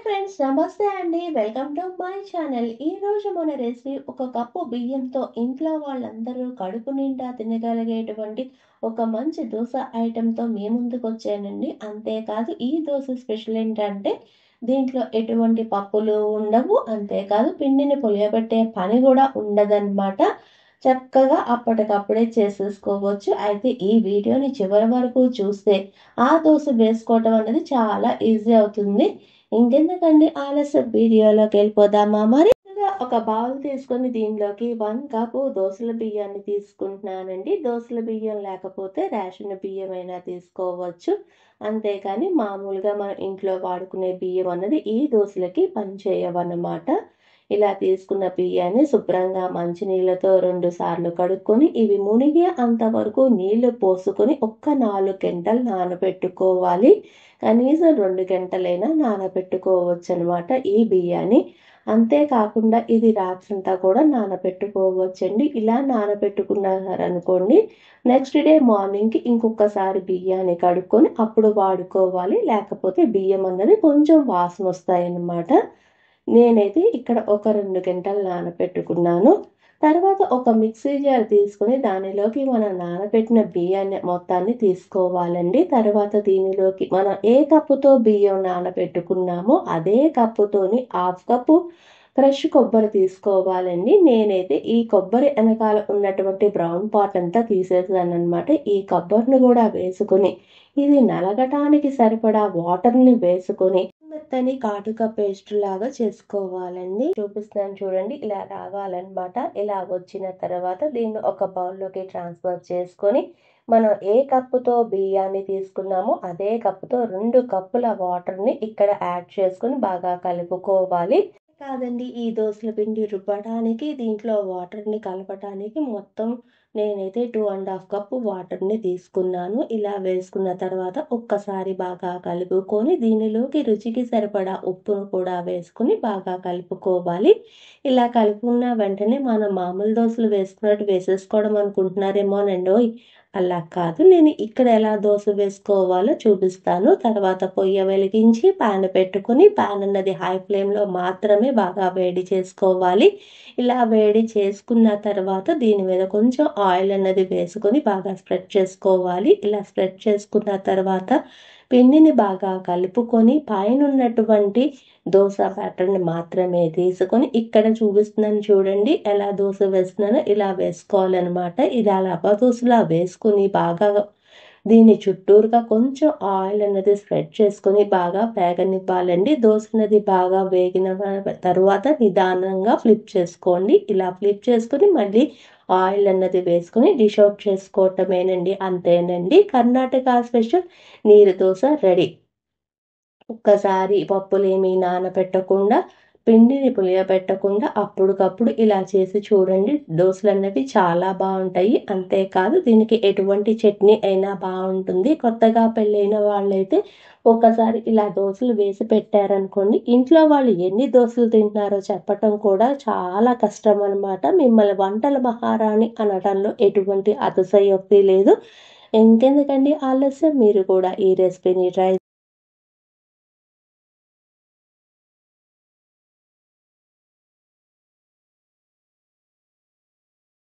Friends నమస్తే అండి. Welcome to my channel. ఈరోజు మన రెసిపీ ఒక కప్పు బియ్యంతో ఇంట్లో వాళ్ళందరూ కడుపు నిండా తినగలిగేటువంటి ఒక మంచి దోశ ఐటెంతో మీ ముందుకు వచ్చానండి. అంతేకాదు ఈ దోశ స్పెషల్ ఏంటంటే దీంట్లో ఎటువంటి పప్పులు ఉండవు. అంతేకాదు పిండిని పులియబెట్టే పని కూడా ఉండదన్నమాట. చక్కగా అప్పటికప్పుడే చేసేసుకోవచ్చు. అయితే ఈ వీడియోని చివరి వరకు చూస్తే ఆ దోశ వేసుకోవటం అనేది చాలా ఈజీ అవుతుంది. ఇంకెందుకండి ఆలస్యం, వీడియోలోకి వెళ్ళిపోదామా మరి. ఒక బౌల్ తీసుకొని దీనిలోకి 1 కప్పు దోసల బియ్యాన్ని తీసుకుంటున్నానండి. దోసల బియ్యం లేకపోతే రేషన్ బియ్యం అయినా తీసుకోవచ్చు. అంతేకాని మామూలుగా మనం ఇంట్లో వాడుకునే బియ్యం అన్నది ఈ దోశలకి పనిచేయవన్నమాట. ఇలా తీసుకున్న బియ్యాన్ని శుభ్రంగా మంచినీళ్ళతో 2 సార్లు కడుక్కొని ఇవి మునిగే అంతవరకు నీళ్లు పోసుకొని ఒక్క 4 గంటలు నానబెట్టుకోవాలి. కనీసం 2 గంటలైనా నానబెట్టుకోవచ్చు అనమాట ఈ బియ్యాన్ని. అంతేకాకుండా ఇది రాత్రంతా కూడా నానబెట్టుకోవచ్చండి. ఇలా నానబెట్టుకున్నారనుకోండి, నెక్స్ట్ డే మార్నింగ్కి ఇంకొకసారి బియ్యాన్ని కడుక్కొని అప్పుడు వాడుకోవాలి. లేకపోతే బియ్యం అన్నది కొంచెం వాసన వస్తాయన్నమాట. నేనైతే ఇక్కడ ఒక 2 గంటలు నానబెట్టుకున్నాను. తర్వాత ఒక మిక్సీ జార్ తీసుకొని దానిలోకి మనం నానబెట్టిన బియ్యాన్ని మొత్తాన్ని తీసుకోవాలండి. తర్వాత దీనిలోకి మనం ఏ కప్పుతో బియ్యం నానబెట్టుకున్నామో అదే కప్పుతోని 1/2 కప్పు ఫ్రెష్ కొబ్బరి తీసుకోవాలండి. నేనైతే ఈ కొబ్బరి వెనకాల ఉన్నటువంటి బ్రౌన్ పార్ట్ అంతా తీసేసాను అనమాట. ఈ కొబ్బరిని కూడా వేసుకొని ఇది నలగటానికి సరిపడా వాటర్ని వేసుకొని మెత్తని కాటుక పేస్ట్ లాగా చేసుకోవాలండి. చూపిస్తాను చూడండి, ఇలా రావాలన్నమాట. ఇలా వచ్చిన తర్వాత దీన్ని ఒక బౌల్లోకి ట్రాన్స్ఫర్ చేసుకొని మనం ఏ కప్పుతో బియ్యాన్ని తీసుకున్నామో అదే కప్పుతో 2 కప్పుల వాటర్ని ఇక్కడ యాడ్ చేసుకొని బాగా కలుపుకోవాలి. కాదండి, ఈ దోసల పిండి రుబ్బడానికి దీంట్లో వాటర్ని కలపటానికి మొత్తం నేనైతే 2.5 కప్పు వాటర్ని తీసుకున్నాను. ఇలా వేసుకున్న తర్వాత ఒక్కసారి బాగా కలుపుకొని దీనిలోకి రుచికి సరిపడా ఉప్పును కూడా వేసుకుని బాగా కలుపుకోవాలి. ఇలా కలుపుకున్న వెంటనే మనం మామూలు దోశలు వేసుకున్నట్టు వేసేసుకోవడం అనుకుంటున్నారేమోనండి. అలా కాదు, నేను ఇక్కడ ఎలా దోశ వేసుకోవాలో చూపిస్తాను. తర్వాత పొయ్యి వెలిగించి ప్యాన్ పెట్టుకుని ప్యాన్ అన్నది హై ఫ్లేమ్లో మాత్రమే బాగా వేడి చేసుకోవాలి. ఇలా వేడి చేసుకున్న తర్వాత దీని మీద కొంచెం ఆయిల్ అన్నది వేసుకొని బాగా స్ప్రెడ్ చేసుకోవాలి. ఇలా స్ప్రెడ్ చేసుకున్న తర్వాత పిండిని బాగా కలుపుకొని పైన ఉన్నటువంటి దోశ బ్యాటర్ని మాత్రమే తీసుకొని ఇక్కడ చూపిస్తున్నాను చూడండి, ఎలా దోశ వేస్తున్నానో ఇలా వేసుకోవాలన్నమాట. ఇలా రవ్వ దోశలా వేసుకుని బాగా దీని చుట్టూరుగా కొంచెం ఆయిల్ అనేది స్ప్రెడ్ చేసుకొని బాగా వేగనివ్వాలండి. దోశ అనేది బాగా వేగిన తర్వాత నిదానంగా ఫ్లిప్ చేసుకోండి. ఇలా ఫ్లిప్ చేసుకొని మళ్ళీ ఆయిల్ అన్నది వేసుకొని డిష్ అవుట్ చేసుకోవటమేనండి. అంతేనండి, కర్ణాటక స్పెషల్ నీరు దోశ రెడీ. ఒక్కసారి పప్పులేమీ నానబెట్టకుండా పిండిని పులియబెట్టకుండా అప్పటికప్పుడు ఇలా చేసి చూడండి. దోశలు అన్నవి చాలా బాగుంటాయి. అంతేకాదు దీనికి ఎటువంటి చట్నీ అయినా బాగుంటుంది. కొత్తగా పెళ్ళైన వాళ్ళైతే ఒకసారి ఇలా దోశలు వేసి పెట్టారనుకోండి, ఇంట్లో వాళ్ళు ఎన్ని దోశలు తింటున్నారో చెప్పటం కూడా చాలా కష్టం అనమాట. మిమ్మల్ని వంటల మహారాణి అనడంలో ఎటువంటి అతిశయోక్తి లేదు. ఇంకెందుకండి ఆలస్యం, మీరు కూడా ఈ రెసిపీని ట్రై